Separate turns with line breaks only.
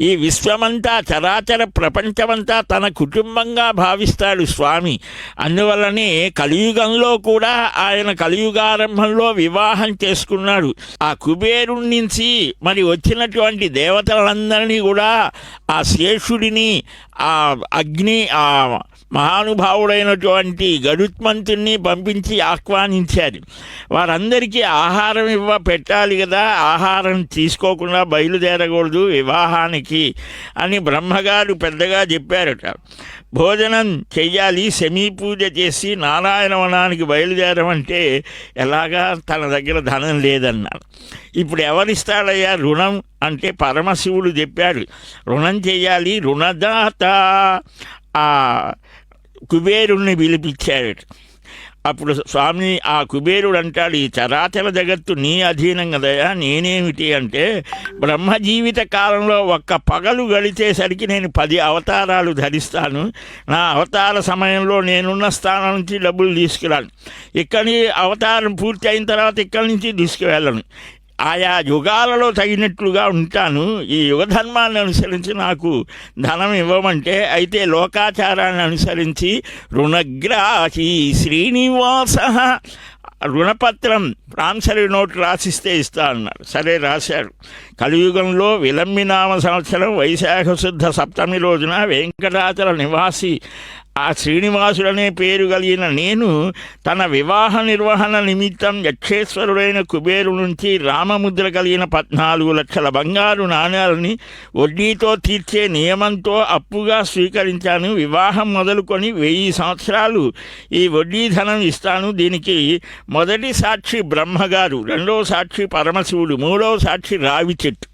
ఈ విశ్వమంతా చరాచర ప్రపంచమంతా తన కుటుంబంగా భావిస్తాడు స్వామి. అందువల్లనే కలియుగంలో కూడా ఆయన కలియుగారంభంలో వివాహం చేసుకున్నాడు. ఆ కుబేరుడి నుంచి మరి వచ్చినటువంటి దేవతలందరినీ కూడా ఆ శేషుడిని, ఆ అగ్ని, ఆ మహానుభావుడైనటువంటి గరుత్మంతుణ్ణి పంపించి ఆహ్వానించారు. వారందరికీ ఆహారం పెట్టాలి కదా, ఆహారం తీసుకోకుండా బయలుదేరకూడదు వివాహానికి అని బ్రహ్మగారు పెద్దగా చెప్పారట. భోజనం చెయ్యాలి, శమీ పూజ చేసి నారాయణవనానికి బయలుదేరమంటే ఎలాగా, తన దగ్గర ధనం లేదన్నారు. ఇప్పుడు ఎవరిస్తాడయ్యా రుణం అంటే పరమశివుడు చెప్పాడు, రుణం చెయ్యాలి. రుణదాత ఆ కుబేరుణ్ణి పిలిపించాడు. అప్పుడు స్వామి ఆ కుబేరుడు అంటాడు, ఈ చరాచర జగత్తు నీ అధీనం కదయా, నేనేమిటి అంటే బ్రహ్మ జీవిత కాలంలో ఒక్క పగలు గడిచేసరికి నేను 10 అవతారాలు ధరిస్తాను. నా అవతార సమయంలో నేనున్న స్థానం నుంచి డబ్బులు తీసుకురాను. ఇక్కడి అవతారం పూర్తి అయిన తర్వాత ఇక్కడి నుంచి తీసుకువెళ్ళను. ఆయా యుగాలలో తగినట్లుగా ఉంటాను. ఈ యుగధర్మాన్ని అనుసరించి నాకు ధనం ఇవ్వమంటే, అయితే లోకాచారాన్ని అనుసరించి రుణగ్రాహి శ్రీనివాస రుణపత్రం ప్రామిసరీ నోట్ రాసిస్తే ఇస్తా అన్నారు. సరే రాశారు. కలియుగంలో విలంబినామ సంవత్సరం వైశాఖ శుద్ధ సప్తమి రోజున వెంకటాచల నివాసి ఆ శ్రీనివాసుడనే పేరు కలిగిన నేను తన వివాహ నిర్వహణ నిమిత్తం యక్షేశ్వరుడైన కుబేరు నుంచి రామముద్ర కలిగిన 14 లక్షల బంగారు నాణ్యాలని వడ్డీతో తీర్చే నియమంతో అప్పుగా స్వీకరించాను. వివాహం మొదలుకొని 1000 సంవత్సరాలు ఈ వడ్డీ ధనం ఇస్తాను. దీనికి మొదటి సాక్షి బ్రహ్మగారు, రెండవ సాక్షి పరమశివుడు, మూడవ సాక్షి రావి చెట్టు.